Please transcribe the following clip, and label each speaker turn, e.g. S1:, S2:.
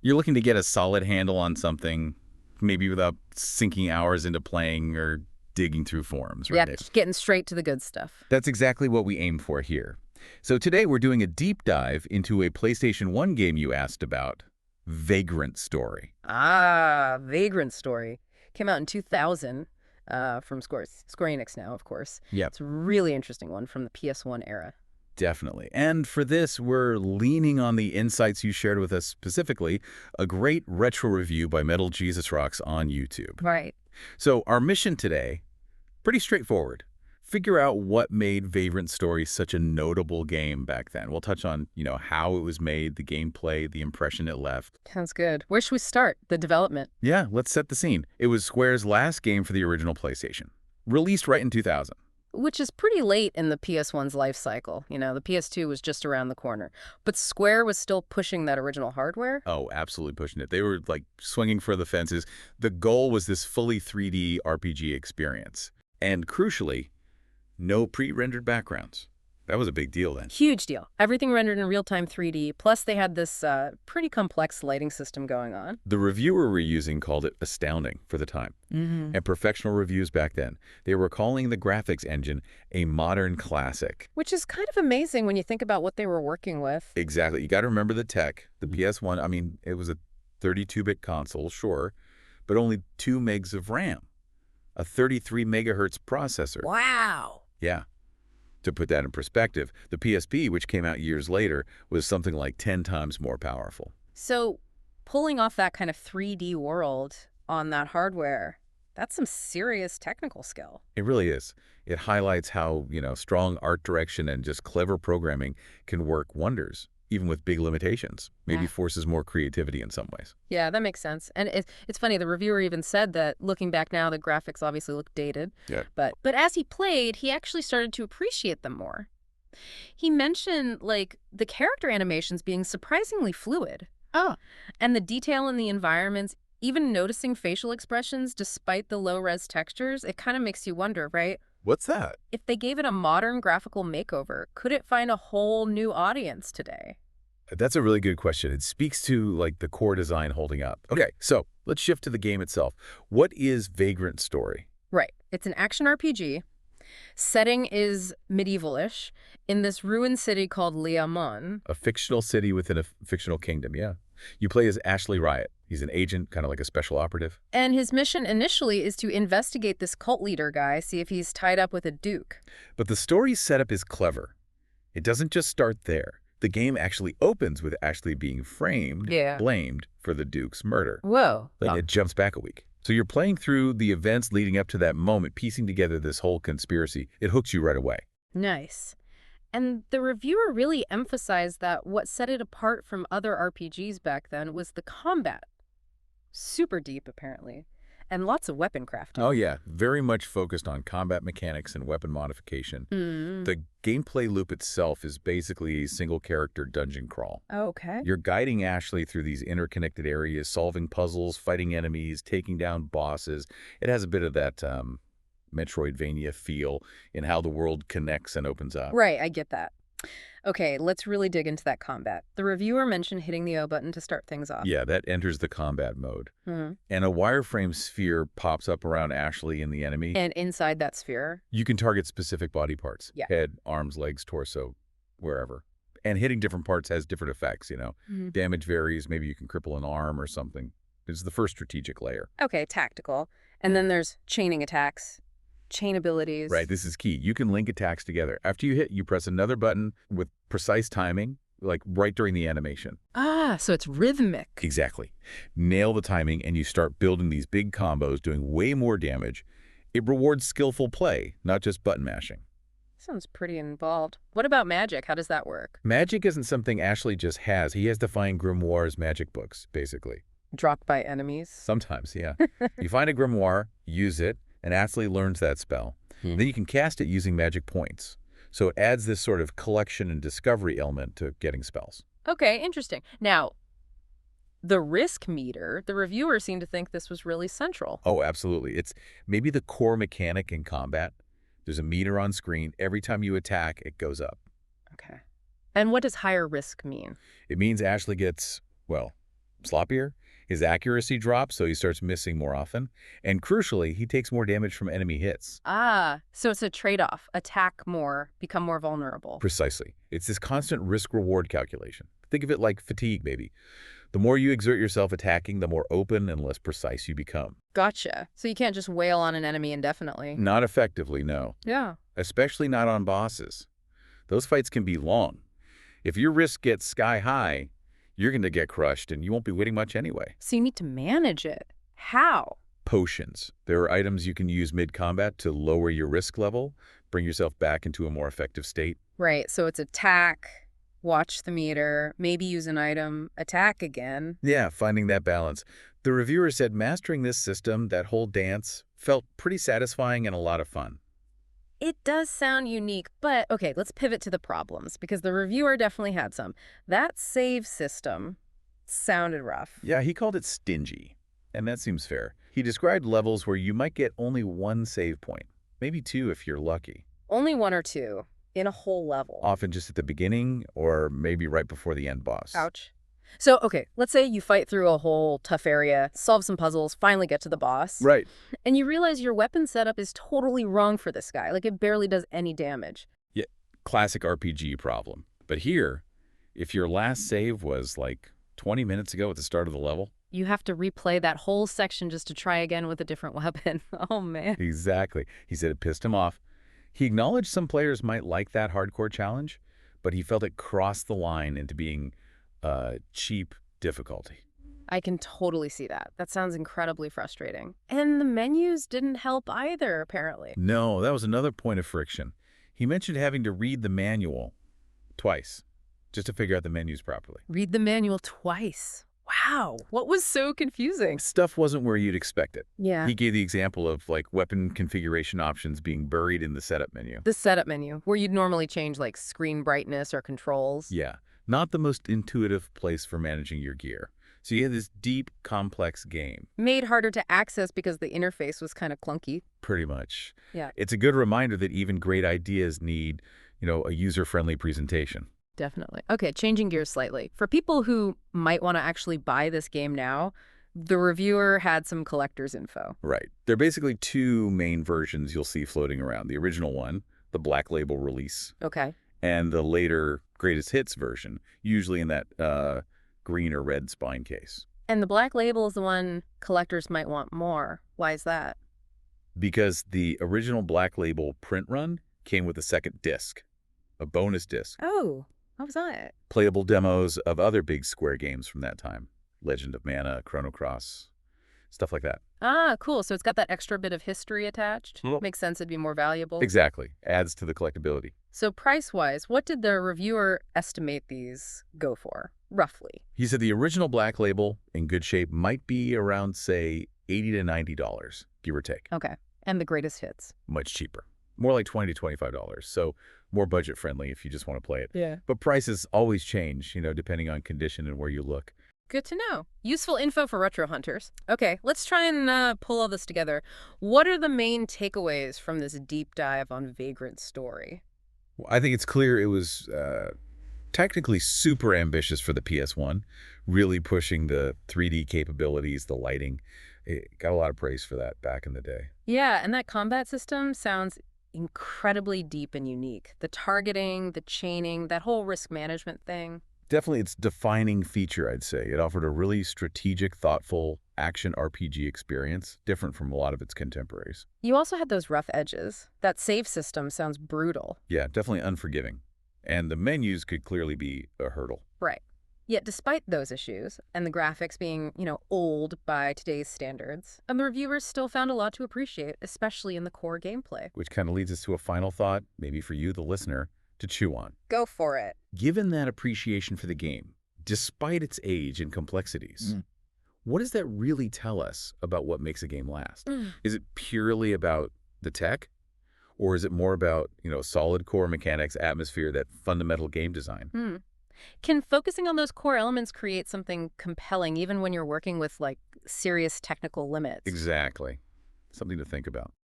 S1: You're looking to get a solid handle on something, maybe without sinking hours into playing or digging through forums,
S2: Yeah,
S1: right?
S2: just getting straight to the good stuff.
S1: That's exactly what we aim for here. So today we're doing a deep dive into a PlayStation 1 game you asked about, Vagrant Story.
S2: Ah, Vagrant Story. Came out in 2000 from Square Enix now, of course.
S1: Yep,
S2: It's a really interesting one from the PS1 era.
S1: definitely. And for this, we're leaning on the insights you shared with us, specifically a great retro review by Metal Jesus Rocks on YouTube.
S2: Right.
S1: So our mission today, pretty straightforward. Figure out what made Vagrant Story such a notable game back then. We'll touch on, how it was made, the gameplay, the impression it left.
S2: Sounds good. Where should we start? The development.
S1: Yeah, let's set the scene. It was Square's last game for the original PlayStation, released right in 2000.
S2: Which is pretty late in the PS1's life cycle. The PS2 was just around the corner. But Square was still pushing that original hardware?
S1: Oh, absolutely pushing it. They were like swinging for the fences. The goal was this fully 3D RPG experience. And crucially, no pre-rendered backgrounds. That was a big deal then.
S2: Huge deal. Everything rendered in real-time 3D, plus they had this pretty complex lighting system going on.
S1: The reviewer we're using called it astounding for the time. And professional reviews back then, they were calling the graphics engine a modern classic.
S2: Which is kind of amazing when you think about what they were working with.
S1: Exactly. You got to remember the tech. The PS1, I mean, it was a 32-bit console, sure, but only 2 megs of RAM, a 33 megahertz processor.
S2: Wow.
S1: Yeah. To put that in perspective, the PSP, which came out years later, was something like 10 times more powerful.
S2: So pulling off that kind of 3D world on that hardware, that's some serious technical skill.
S1: It really is. It highlights how, strong art direction and just clever programming can work wonders, even with big limitations. Maybe
S2: Yeah.
S1: forces more creativity in some ways.
S2: Yeah, that makes sense. And it's funny, the reviewer even said that looking back now, the graphics obviously look dated.
S1: Yeah.
S2: But as he played, he actually started to appreciate them more. He mentioned, the character animations being surprisingly fluid.
S1: Ah.
S2: And the detail in the environments, even noticing facial expressions despite the low-res textures, it kind of makes you wonder, right?
S1: What's that?
S2: If they gave it a modern graphical makeover, could it find a whole new audience today?
S1: That's a really good question. It speaks to, the core design holding up. Okay, so let's shift to the game itself. What is Vagrant Story?
S2: Right. It's an action RPG. Setting is medievalish in this ruined city called Liamon.
S1: A fictional city within a fictional kingdom, yeah. You play as Ashley Riot. He's an agent, kind of like a special operative.
S2: And his mission initially is to investigate this cult leader guy, see if he's tied up with a duke.
S1: But the story's setup is clever. It doesn't just start there. The game actually opens with Ashley being blamed for the Duke's murder.
S2: Whoa.
S1: Then it jumps back a week. So you're playing through the events leading up to that moment, piecing together this whole conspiracy. It hooks you right away.
S2: Nice. And the reviewer really emphasized that what set it apart from other RPGs back then was the combat. Super deep, apparently. And lots of weapon crafting.
S1: Oh yeah, very much focused on combat mechanics and weapon modification. The gameplay loop itself is basically a single-character dungeon crawl.
S2: Okay.
S1: You're guiding Ashley through these interconnected areas, solving puzzles, fighting enemies, taking down bosses. It has a bit of that Metroidvania feel in how the world connects and opens up.
S2: Right, I get that. Okay, let's really dig into that combat. The reviewer mentioned hitting the O button to start things off.
S1: Yeah, that enters the combat mode. And a wireframe sphere pops up around Ashley and the enemy.
S2: And inside that sphere?
S1: You can target specific body parts.
S2: Yeah.
S1: Head, arms, legs, torso, wherever. And hitting different parts has different effects, Damage varies. Maybe you can cripple an arm or something. It's the first strategic layer.
S2: Okay, tactical. And then there's chaining attacks. Chain abilities.
S1: Right, this is key. You can link attacks together. After you hit, you press another button with precise timing, like right during the animation.
S2: Ah, so it's rhythmic.
S1: Exactly. Nail the timing and you start building these big combos, doing way more damage. It rewards skillful play, not just button mashing.
S2: Sounds pretty involved. What about magic? How does that work?
S1: Magic isn't something Ashley just has. He has to find grimoires magic books, basically.
S2: Dropped by enemies?
S1: Sometimes, yeah. You find a grimoire, use it, and Ashley learns that spell. Then you can cast it using magic points. So it adds this sort of collection and discovery element to getting spells.
S2: Okay, interesting. Now, the risk meter, the reviewer seemed to think this was really central.
S1: Oh, absolutely. It's maybe the core mechanic in combat. There's a meter on screen. Every time you attack, it goes up.
S2: Okay. And what does higher risk mean?
S1: It means Ashley gets, sloppier. His accuracy drops, so he starts missing more often. And crucially, he takes more damage from enemy hits.
S2: Ah, so it's a trade-off. Attack more, become more vulnerable.
S1: Precisely. It's this constant risk-reward calculation. Think of it like fatigue, maybe. The more you exert yourself attacking, the more open and less precise you become.
S2: Gotcha. So you can't just wail on an enemy indefinitely.
S1: Not effectively, no.
S2: Yeah.
S1: Especially not on bosses. Those fights can be long. If your risk gets sky high, you're going to get crushed and you won't be winning much anyway.
S2: So you need to manage it. How?
S1: Potions. There are items you can use mid-combat to lower your risk level, bring yourself back into a more effective state.
S2: Right, so it's attack, watch the meter, maybe use an item, attack again.
S1: Yeah, finding that balance. The reviewer said mastering this system, that whole dance, felt pretty satisfying and a lot of fun.
S2: It does sound unique, but okay, let's pivot to the problems, because the reviewer definitely had some. That save system sounded rough.
S1: Yeah, he called it stingy, and that seems fair. He described levels where you might get only one save point, maybe two if you're lucky.
S2: Only one or two in a whole level.
S1: Often just at the beginning or maybe right before the end boss.
S2: Ouch. So, okay, let's say you fight through a whole tough area, solve some puzzles, finally get to the boss.
S1: Right.
S2: And you realize your weapon setup is totally wrong for this guy. Like, it barely does any damage.
S1: Yeah, classic RPG problem. But here, if your last save was like 20 minutes ago at the start of the level.
S2: You have to replay that whole section just to try again with a different weapon. Oh, man.
S1: Exactly. He said it pissed him off. He acknowledged some players might like that hardcore challenge, but he felt it crossed the line into being cheap difficulty.
S2: I can totally see that. That sounds incredibly frustrating. And the menus didn't help either, apparently.
S1: No, that was another point of friction. He mentioned having to read the manual twice just to figure out the menus properly.
S2: Read the manual twice. Wow. What was so confusing?
S1: Stuff wasn't where you'd expect it.
S2: Yeah.
S1: He gave the example of like weapon configuration options being buried in the setup menu.
S2: The setup menu, where you'd normally change like screen brightness or controls.
S1: Yeah, not the most intuitive place for managing your gear. So you had this deep, complex game.
S2: Made harder to access because the interface was kind of clunky.
S1: Pretty much.
S2: Yeah.
S1: It's a good reminder that even great ideas need, a user-friendly presentation.
S2: Definitely. Okay, changing gears slightly. For people who might want to actually buy this game now, the reviewer had some collector's info.
S1: Right. There are basically two main versions you'll see floating around. The original one, the Black Label release,
S2: Okay.
S1: and the later Greatest Hits version, usually in that green or red spine case.
S2: And the Black Label is the one collectors might want more. Why is that?
S1: Because the original Black Label print run came with a second disc, a bonus disc.
S2: Oh, what was that?
S1: Playable demos of other big Square games from that time. Legend of Mana, Chrono Cross, stuff like that.
S2: Ah, cool. So it's got that extra bit of history attached.
S1: Yep.
S2: Makes sense it'd be more valuable.
S1: Exactly. Adds to the collectability.
S2: So price-wise, what did the reviewer estimate these go for, roughly?
S1: He said the original Black Label, in good shape, might be around, say, $80 to $90, give or take.
S2: Okay. And the greatest hits?
S1: Much cheaper. More like $20 to $25. So more budget-friendly if you just want to play it.
S2: Yeah.
S1: But prices always change, depending on condition and where you look.
S2: Good to know. Useful info for retro hunters. Okay, let's try and pull all this together. What are the main takeaways from this deep dive on Vagrant's story?
S1: Well, I think it's clear it was technically super ambitious for the PS1, really pushing the 3D capabilities, the lighting. It got a lot of praise for that back in the day.
S2: Yeah, and that combat system sounds incredibly deep and unique. The targeting, the chaining, that whole risk management thing.
S1: Definitely its defining feature, I'd say. It offered a really strategic, thoughtful action RPG experience, different from a lot of its contemporaries.
S2: You also had those rough edges. That save system sounds brutal.
S1: Yeah, definitely unforgiving. And the menus could clearly be a hurdle.
S2: Right. Yet despite those issues, and the graphics being, old by today's standards, the reviewers still found a lot to appreciate, especially in the core gameplay.
S1: Which kind of leads us to a final thought, maybe for you, the listener, to chew on.
S2: Go for it.
S1: Given that appreciation for the game, despite its age and complexities, what does that really tell us about what makes a game last? Is it purely about the tech? Or is it more about, solid core mechanics, atmosphere, that fundamental game design?
S2: Can focusing on those core elements create something compelling even when you're working with, serious technical limits?
S1: Exactly. Something to think about.